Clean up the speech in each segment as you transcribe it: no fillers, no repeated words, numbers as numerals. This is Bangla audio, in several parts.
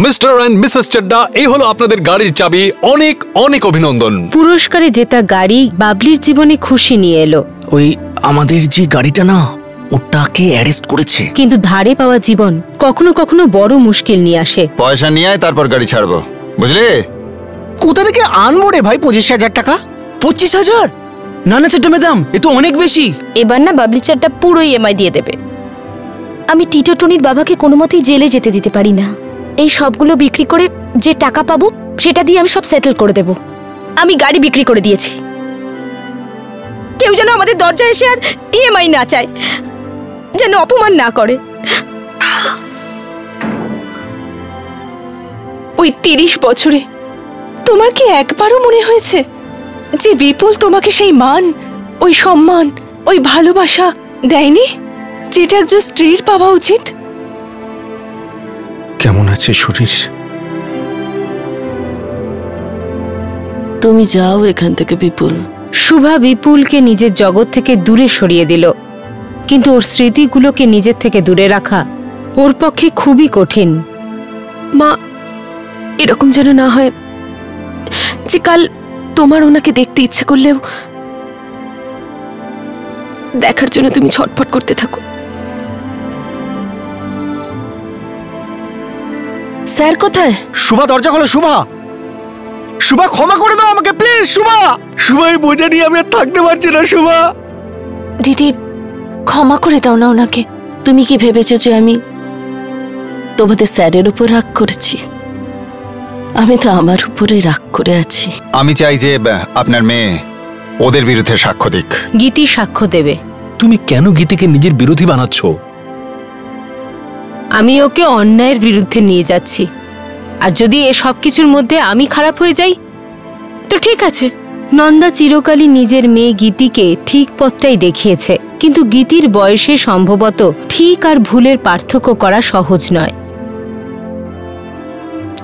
মিস্টার এন্ড মিসেস চাড্ডা, এই হলো আপনাদের গাড়ির চাবি। অনেক অনেক অভিনন্দন। পুরস্কারে জেতা গাড়ি বাবলির জীবনে খুশি নিয়ে এলো। ওই আমাদের যে গাড়িটা না, ওটাকে অ্যারেস্ট করেছে। কিন্তু ধারে পাওয়া জীবন কখনো কখনো বড় মুশকিল নিয়ে আসে। পয়সা নিয়ে আয়, তারপর গাড়ি ছাড়বো, বুঝলি? কোথা থেকে আনবো রে ভাই 25,000 টাকা? 25,000? না না চাড্ডা ম্যাডাম, এ তো অনেক বেশি। এবার না বাবলি চাড্ডা পুরো ইএমআই দিয়ে দেবে। আমি টিটো টনির বাবাকে কোনো মতেই জেলে যেতে দিতে পারি না। এই সবগুলো বিক্রি করে যে টাকা পাবো সেটা দিয়ে আমি সব সেটেল করে দেব। আমি গাড়ি বিক্রি করে দিয়েছি। কেউ যেন আমাদের দরজায় এসে আর ইএমআই না চায়, যেন অপমান না করে। ওই 30 বছরে তোমার কি একবারও মনে হয়েছে যে বিপুল তোমাকে সেই মান, ওই সম্মান, ওই ভালোবাসা দেয়নি যেটা একজন স্ত্রীর পাওয়া উচিত? কেমন আছে শরীর? তুমি যাও এখান থেকে বিপুল। শুভা বিপুলকে নিজের জগৎ থেকে দূরে সরিয়ে দিল, কিন্তু ওর স্মৃতিগুলোকে নিজের থেকে দূরে রাখা ওর পক্ষে খুবই কঠিন। মা, এরকম যেন না হয় যে কাল তোমার ওনাকে দেখতে ইচ্ছে করলেও দেখার জন্য তুমি ছটফট করতে থাকো। স্যার কোথায়? শুভা, দরজা খোলো। শুভা, শুভা ক্ষমা করে দাও আমাকে প্লিজ। শুভা, শুভা এই বোঝা নিয়ে আমি আর থাকতে পারছি না। শুভা দিদি, ক্ষমা করে দাও না ওনাকে। তুমি কি ভেবেছো যে আমি তোমাদের স্যারের উপর রাগ করেছি? আমি তো আমার উপরে রাগ করে আছি। আমি চাই যে আপনার মেয়ে ওদের বিরুদ্ধে সাক্ষ্য দিক। গীতি সাক্ষ্য দেবে। তুমি কেন গীতিকে নিজের বিরোধী বানাচ্ছ? আমি ওকে অন্যায়ের বিরুদ্ধে নিয়ে যাচ্ছি, আর যদি এ সব কিছুর মধ্যে আমি খারাপ হয়ে যাই তো ঠিক আছে। নন্দা চিরকালই নিজের মেয়ে গীতিকে ঠিক পথটাই দেখিয়েছে, কিন্তু গীতির বয়সে সম্ভবত ঠিক আর ভুলের পার্থক্য করা সহজ নয়।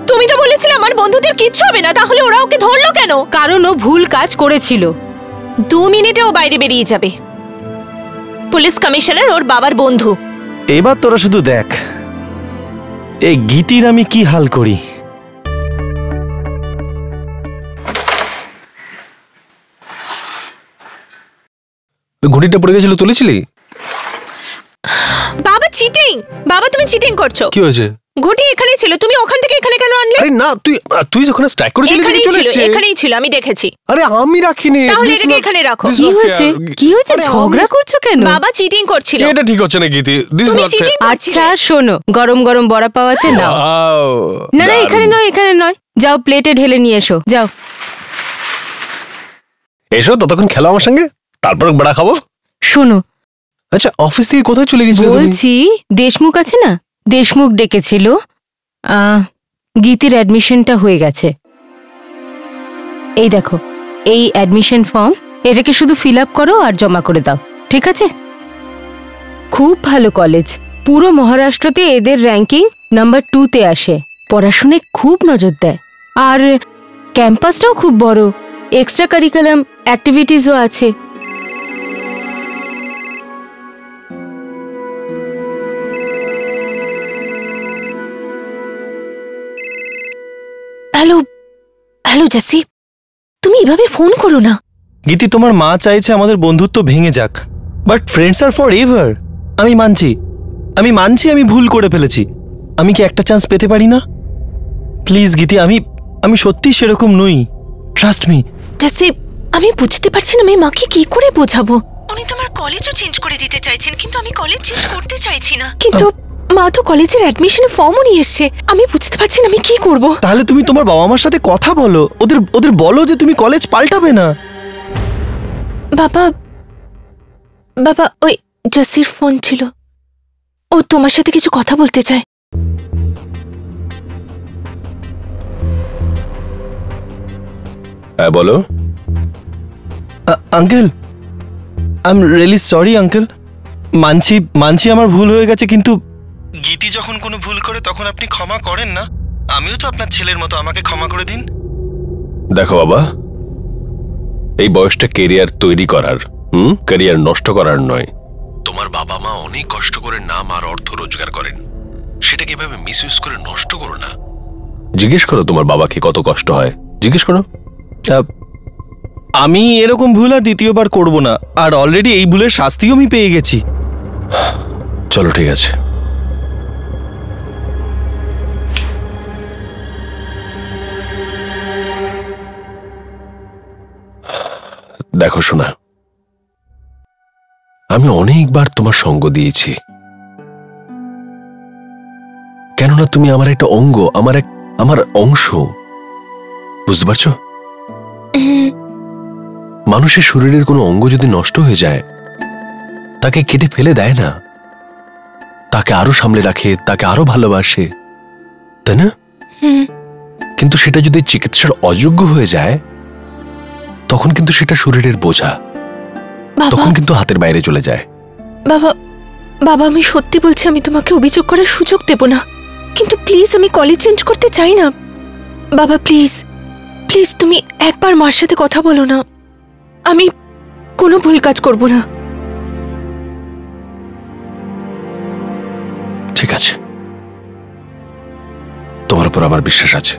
তুমি তো বলেছিলে আমার বন্ধুদের কিচ্ছু হবে না, তাহলে ওরা ওকে ধরলো কেন? কারণ ও ভুল কাজ করেছিল। 2 মিনিটে ও বাইরে বেরিয়ে যাবে। পুলিশ কমিশনার ওর বাবার বন্ধু। এবার তোরা শুধু দেখ এই গীতির আমি কি হাল করি। ঘড়িটা পড়ে গেছিল, তুলেছিলি? বাবা চিটিং! বাবা তুমি চিটিং করছো। কি হয়েছে? ঘড়ি এখানেই ছিল, তুমি ওখান থেকে এখানে কেন আনলে? আরে না, তুই যখন স্ট্রাইক করেছিলি এখানেই চলে ছিল, এসেছে। এখানেই ছিল, আমি দেখেছি। আরে আমি রাখিনি। তাহলে এটাকে এখানে রাখো। কি হয়েছে? কি হয়েছে? ঝগড়া করছো কেন? বাবা চিটিং করছিল। এটা ঠিক হচ্ছে না গীতি। দিস তুমি নট চিটিং ফেয়ার। আচ্ছা শোনো, গরম গরম বড়া পাওয়া আছে না? না না, এখানে নয়, এখানে নয়। যাও প্লেটে ঢেলে নিয়ে এসো, যাও। এসো, ততক্ষণ খেলো আমার সঙ্গে, তারপর বড়া খাবো। শোনো, আচ্ছা অফিস থেকে কোথায় চলে গেছিলে তুমি? বলছি দেশমুখ আছে না, দেশমুখ ডেকেছিল। গীতির অ্যাডমিশনটা হয়ে গেছে। এই দেখো, এই অ্যাডমিশন ফর্ম, এটাকে শুধু ফিল আপ করো আর জমা করে দাও, ঠিক আছে? খুব ভালো কলেজ, পুরো মহারাষ্ট্রতে এদের র্যাঙ্কিং নাম্বার 2-তে আসে। পড়াশোনায় খুব নজর দেয়, আর ক্যাম্পাসটাও খুব বড়, এক্সট্রা কারিকুলাম অ্যাক্টিভিটিসও আছে। হ্যালো হ্যালো জেসি, তুমি এভাবে ফোন করো না। গীতি, তোমার মা চাইছে আমাদের বন্ধুত্ব ভেঙে যাক, but friends are forever. আমি মানছি আমি ভুল করে ফেলেছি। আমি কি একটা চান্স পেতে পারি না? প্লিজ গীতি, আমি সত্যি সেরকম নই, ট্রাস্ট মি। জেসি, আমি বুঝতে পারছি না আমি মাকে কি করে বোঝাবো। উনি তোমার কলেজও চেঞ্জ করে দিতে চাইছেন, কিন্তু আমি কলেজ চেঞ্জ করতে চাইছি না। কিন্তু মা তো কলেজের অ্যাডমিশন ফর্মও নিয়ে এসেছে, আমি বুঝতে পারছি না আমি কি করব। তাহলে তুমি তোমার বাবা মার সাথে কথা বলো, ওদের বলো যে তুমি কলেজ পাল্টাবে না। বাবা ওই জেসির ফোন ছিল, ও তোমার সাথে কিছু কথা বলতে চায়। হ্যাঁ বলো। Uncle, I am really sorry uncle. মানছি আমার ভুল হয়ে গেছে, কিন্তু গীতি যখন কোনো ভুল করে তখন আপনি ক্ষমা করেন না। আমিও তো আপনার ছেলের মতো, আমাকে ক্ষমা করে দিন। দেখো বাবা, এই বয়সটা কেরিয়ার তৈরি করার, ক্যারিয়ার নষ্ট করার নয়। তোমার বাবা মা অনেক কষ্ট করে নাম আর অর্থ রোজগার করেন, সেটাকে এভাবে মিসইউজ করে নষ্ট করো না। জিজ্ঞেস করো তোমার বাবাকে কত কষ্ট হয়, জিজ্ঞেস করো। আমি এরকম ভুল আর দ্বিতীয়বার করব না, আর অলরেডি এই ভুলের শাস্তিও আমি পেয়ে গেছি। চলো ঠিক আছে। দেখো শোনা, আমি অনেকবার তোমার সঙ্গ দিয়েছি, কেননা তুমি আমার একটা অঙ্গ, আমার অংশ, বুঝতে পারছো? মানুষের শরীরের কোনো অঙ্গ যদি নষ্ট হয়ে যায়, তাকে কেটে ফেলে দেয় না, তাকে আরো সামলে রাখে, তাকে আরো ভালোবাসে, তাই না? কিন্তু সেটা যদি চিকিৎসার অযোগ্য হয়ে যায়, তখন কিন্তু সেটা শরীরের বোঝা, তখন কিন্তু হাতের বাইরে চলে যায়। বাবা, বাবা আমি সত্যি বলছি, আমি তোমাকে অভিযোগ করার সুযোগ দেব না, কিন্তু প্লিজ আমি কলেজ চেঞ্জ করতে চাই না। বাবা প্লিজ, প্লিজ তুমি একবার মার সাথে কথা বলো না, আমি কোনো ভুল কাজ করব না। ঠিক আছে, তোমার উপর আমার বিশ্বাস আছে।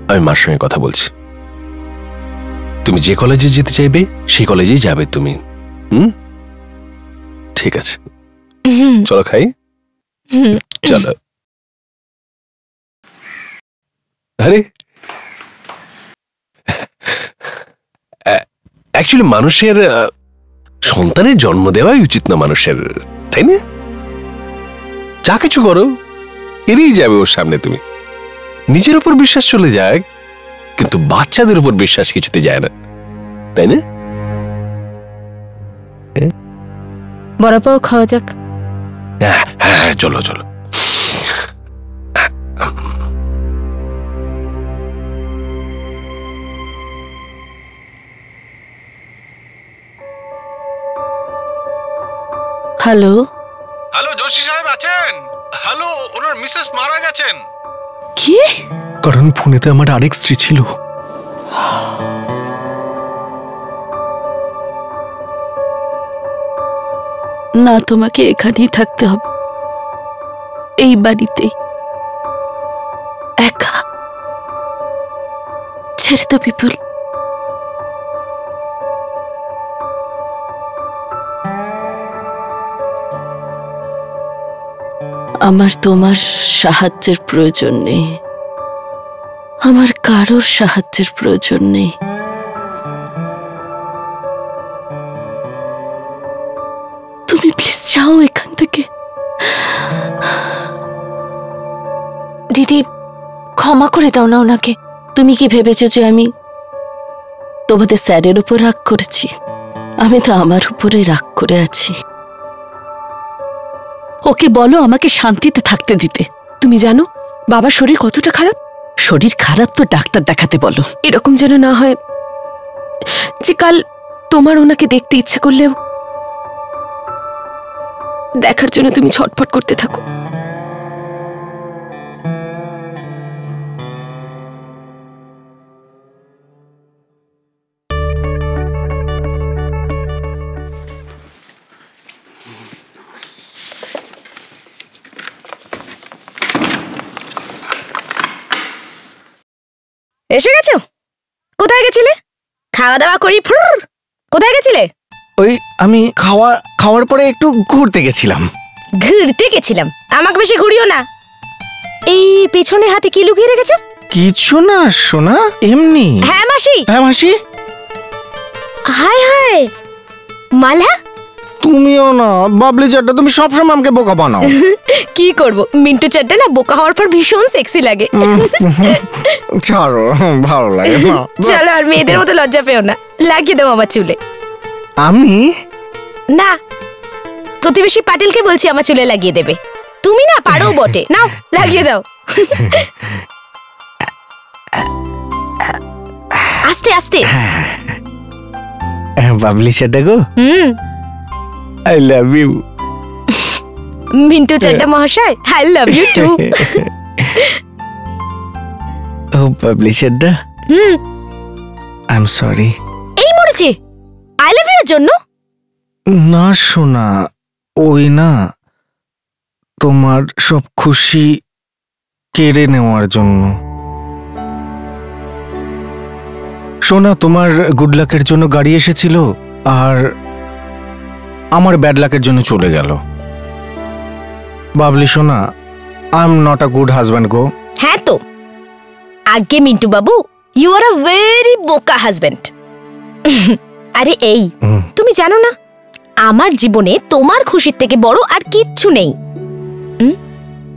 আমি মার সঙ্গে কথা বলছি। তুমি যে কলেজে যেতে চাইবে সেই কলেজেই যাবে তুমি। ঠিক আছে, চলো খাই। চলো। আরে অ্যাকচুয়ালি মানুষের সন্তানের জন্ম দেওয়াই উচিত না মানুষের, তাই না? যা কিছু করো এড়িয়ে যাবে ওর সামনে তুমি। নিজের উপর বিশ্বাস চলে যায়, কিন্তু বাচ্চাদের উপর বিশ্বাস কিছুতে যায় না, তাই না? বড়া পাও খাওয়া যাক। হ্যাঁ চলো চলো। হ্যালো হ্যালো, যোশী সাহেব আছেন? হ্যালো, ওনার মিসেস মারা গেছেন। কি? কারণ ফোনেতে আমার আরেক স্ত্রী ছিল। না, তোমাকে এখানেই থাকতে হবে, এই বাড়িতেই একা। ছেড়ে দাও বিপুল। আমার তোমার সাহায্যের প্রয়োজন নেই, আমার কারোর সাহায্যের প্রয়োজন নেই। তুমি প্লিজ যাও এখান থেকে। দিদি ক্ষমা করে দাও না ওনাকে। তুমি কি ভেবেছো যে আমি তোমাদের স্যারের উপর রাগ করেছি? আমি তো আমার উপরে রাগ করে আছি। ওকে বলো আমাকে শান্তিতে থাকতে দিতে। তুমি জানো বাবার শরীর কতটা খারাপ? শরীর খারাপ তো ডাক্তার দেখাতে বলো। এরকম যেন না হয় যে কাল তোমার ওনাকে দেখতে ইচ্ছে করলেও দেখার জন্য তুমি ছটফট করতে থাকো। এসে গেছো? কোথায় গেছিলে? খাওয়া দাওয়া করি কোথায় গেছিলে? ওই আমি খাওয়ার পরে একটু ঘুরতে গেছিলাম। ঘুরতে গেছিলাম? আমাকে বেশি ঘুরিও না। এই পেছনে হাতে কি লুকিয়ে রেখেছো? কিছু না সোনা, এমনি। হ্যাঁ মাসি। হ্যাঁ মাসি। হায় হায় মালা, তুমিও না বাবলি চাট্টা, তুমি সবসময় আমাকে বোকা বানাও। কি করব, মিন্টু চাট্টা না বোকা হওয়ার পর ভীষণ সেক্সি লাগে। ছাড়ো, ভালো লাগে না। চলো আর মেয়েদের মতো লজ্জা পেও না, লাগিয়ে দাও আমার চুলে। আমি না, প্রতিবেশী পাটিলকে বলছি আমার চুলে লাগিয়ে দেবে। তুমি না পারো বটে, নাও লাগিয়ে দাও। আস্তে আস্তে। বাবলি চাট্টা গো, I love you. Mintu Chadda মহাশয়, আই লাভ ইউ টু। ও Babli Chadda, I am sorry. এই মরেছে আই লাভ ইউ এর জন্য? না শোনা, ওই না তোমার সব খুশি কেড়ে নেওয়ার জন্য। শোনা, তোমার গুড লাকের জন্য গাড়ি এসেছিল আর আমার ব্যাড লাকের জন্য চলে গেল। বাবলি শোনা, I am not a good husband গো। হ্যাঁ তো, আগে মিন্টু বাবু, ইউ আর আ ভেরি বোকা হাজব্যান্ড। আরে এই, তুমি জানো না আমার জীবনে তোমার খুশির থেকে বড় আর কিচ্ছু নেই।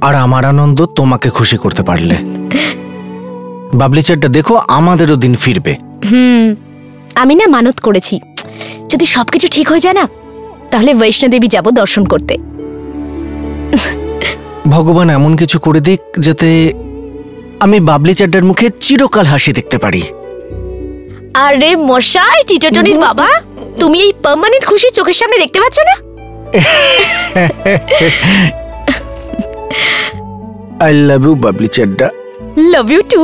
আর আমার আনন্দ তোমাকে খুশি করতে পারলে। বাবলি চারটা দেখো, আমাদেরও দিন ফিরবে। আমি না মানত করেছি, যদি সবকিছু ঠিক হয়ে যায় না, তাহলে বৈষ্ণোদেবী যাব দর্শন করতে। ভগবান এমন কিছু করে দিক যাতে আমি বাবলি চাড্ডার মুখে চিরকাল হাসি দেখতে পারি। আরে মশাই টিটোটনির বাবা, তুমি এই পার্মানেন্ট খুশি চোখের সামনে দেখতে পাচ্ছ না? I love you Babli Chadda. Love you too.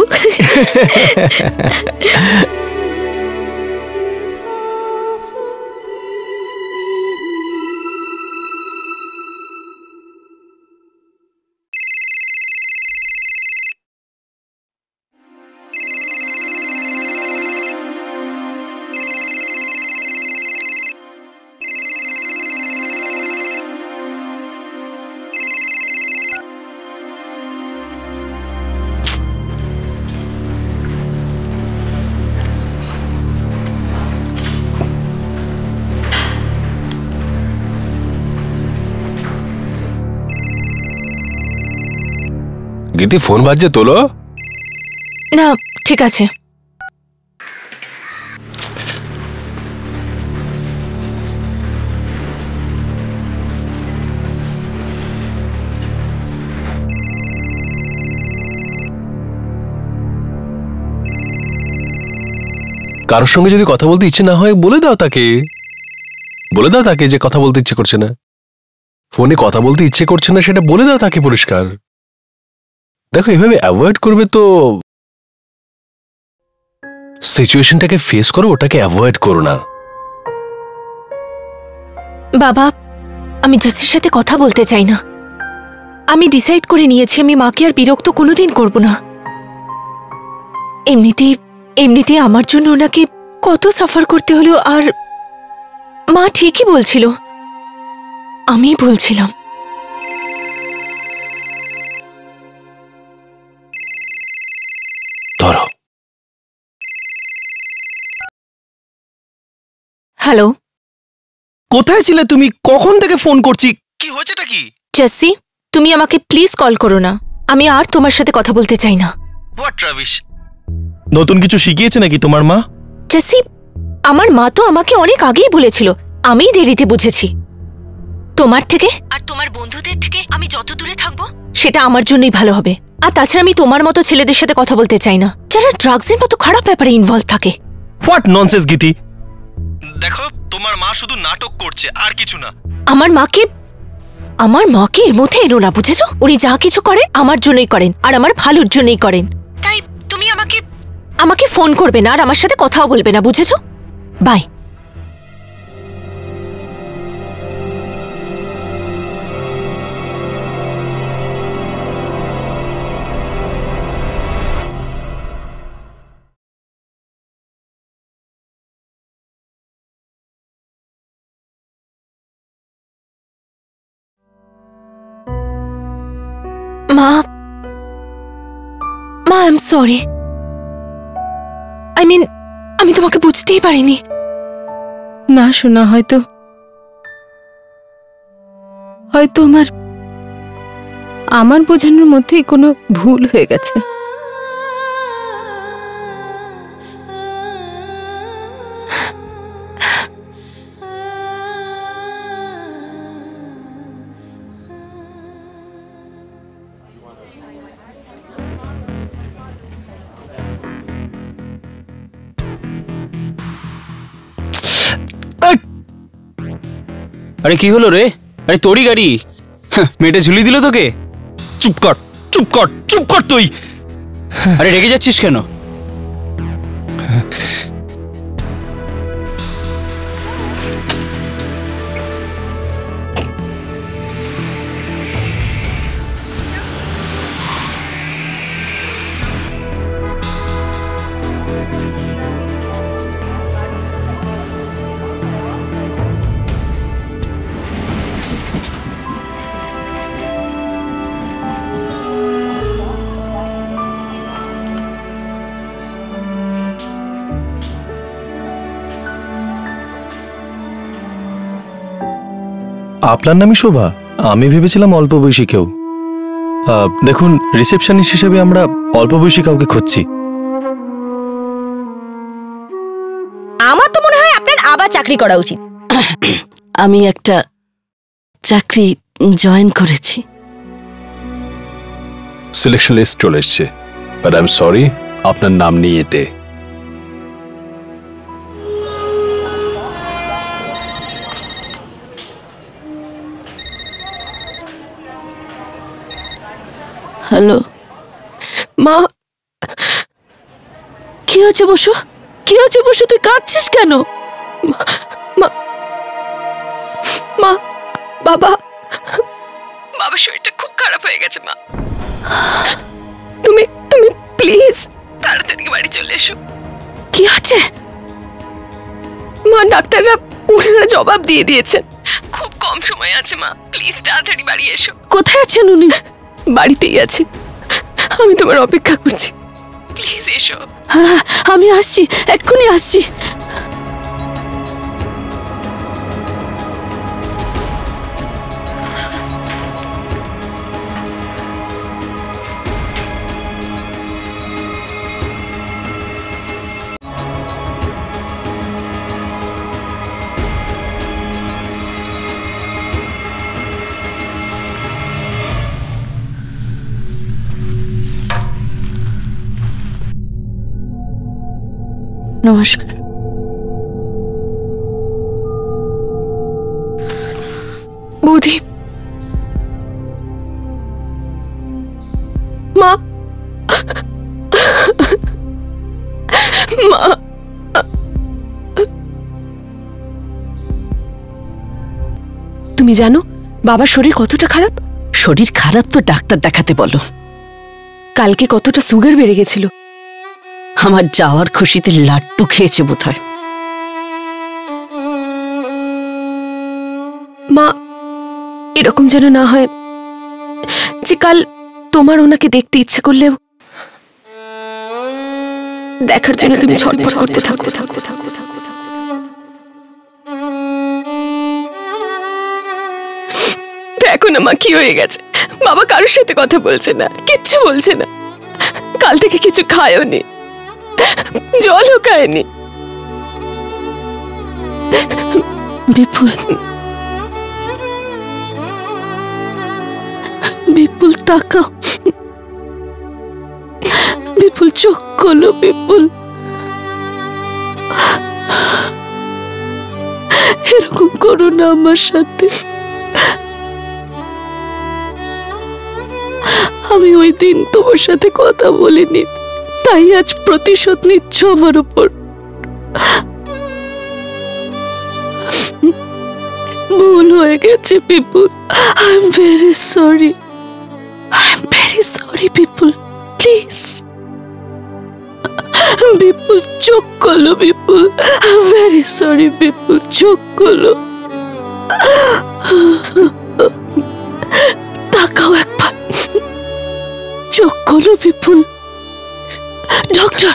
Geeti, phone বাজছে, তোলো। না, ঠিক আছে। কারোর সঙ্গে যদি কথা বলতে ইচ্ছে না হয় বলে দাও তাকে, যে কথা বলতে ইচ্ছে করছে না। ফোনে কথা বলতে ইচ্ছে করছে না সেটা বলে দাও তাকে পরিষ্কার। দেখো, এভাবে অ্যাভয়েড করবে তো সিচুয়েশনটাকে ফেস করো, ওটাকে অ্যাভয়েড করো না। বাবা, আমি জাসির সাথে কথা বলতে চাই না। আমি ডিসাইড করে নিয়েছি আমি মাকে আর বিরক্ত কোনোদিন করব না। এমনিতেই আমার জন্য ওনাকে কত সাফার করতে হলো, আর মা ঠিকই বলছিল, আমি বলছিলাম। ধরো। হ্যালো, কোথায় ছিলে তুমি? কখন থেকে ফোন করছি, কি হয়েছেটা কি? জাসি, তুমি আমাকে প্লিজ কল করো না। আমি আর তোমার সাথে কথা বলতে চাই না। হোয়াট ট্রাভিস, নতুন কিছু শিখিয়েছে নাকি তোমার মা? জাসি, আমার মা তো আমাকে অনেক আগেই বলেছিল, আমিই দেরিতে বুঝেছি। তোমার থেকে আর তোমার বন্ধুদের থেকে আমি যত দূরে থাকবো সেটা আমার জন্যই ভালো হবে। আর তাছাড়া আমি তোমার মতো ছেলেদের সাথে কথা বলতে চাই না, যারা ড্রাগসের মতো খারাপ ব্যাপারে ইনভলভ থাকে। হোয়াট ননসেন্স গীতি, দেখো তোমার মা শুধু নাটক করছে আর কিছু না। আমার মাকে এর মধ্যে এনো না, বুঝেছো? উনি যা কিছু করেন আমার জন্যই করেন, আর আমার ভালোর জন্যই করেন। তাই তুমি আমাকে ফোন করবে না আর আমার সাথে কথাও বলবে না, বুঝেছো? বাই। মা, আই এম সরি। আমি তোমাকে বুঝতেই পারিনি। না শোনা, হয়তো আমার বোঝানোর মধ্যেই কোনো ভুল হয়ে গেছে। আরে কি হলো রে? আরে তোরই গাড়ি, মেয়েটা ঝুলি দিল তোকে? চুপ কর, চুপ কর, চুপ কর তুই। আরে রেগে যাচ্ছিস কেন? আপনার নামই শোভা? আমি ভেবেছিলাম অল্প বয়সী কেউ। দেখুন, রিসেপশনিস্ট হিসেবে আমরা অল্প বয়সী কাউকে খুঁজছি। আমার তো মনে হয় আপনার আবার চাকরি করা উচিত। আমি একটা চাকরি জয়েন করেছি। সিলেকশন লিস্ট চলে এসছে, বাট আই এম সরি, আপনার নাম নেই এতে। হ্যালো মা, কি হয়েছে বসু? কি হয়েছে বসু? তুই কাঁদছিস কেন? মা, মা, বাবা, বাবা শরীরটা খুব খারাপ হয়ে গেছে মা। তুমি তুমি প্লিজ তাড়াতাড়ি বাড়ি চলে এসো। কি আছে মা? ডাক্তাররা ওনারা জবাব দিয়ে দিয়েছেন, খুব কম সময় আছে মা। প্লিজ তাড়াতাড়ি বাড়ি এসো। কোথায় আছেন উনি? বাড়িতেই আছি, আমি তোমার অপেক্ষা করছি। প্লিজ এসো। হ্যাঁ, আমি আসছি, এক্ষুনি আসছি। নমস্কার। বৌদি, মা, মা, তুমি জানো বাবার শরীর কতটা খারাপ? শরীর খারাপ তো ডাক্তার দেখাতে বলো। কালকে কতটা সুগার বেড়ে গেছিল। আমার যাওয়ার খুশিতে লাড্ডু খেয়েছে বোধহয়। মা, এরকম যেন না হয় যে কাল তোমার ওনাকে দেখতে ইচ্ছে করলেও দেখার জন্য তুমি ছটফট করতে থাকো। দেখো না মা, কি হয়ে গেছে। বাবা কারোর সাথে কথা বলছে না, কিচ্ছু বলছে না। কাল থেকে কিছু খায়ওনি, জলও খায়নি। বিপুল, বিপুল তাকাও। বিপুল চোখ খোলো। বিপুল, এরকম করো না আমার সাথে। আমি ওই দিন তোমার সাথে কথা বলিনি, তাই আজ প্রতিশোধ নিচ্ছ আমার উপর। ভুল হয়ে গেছে Bipul. I am very sorry. I am very sorry Bipul, please. Bipul চোখ খোলো। Bipul, I am very sorry. Bipul চোখ খোলো, তাকাও একবার। চোখ খোলো বিপুল। ডক্টর,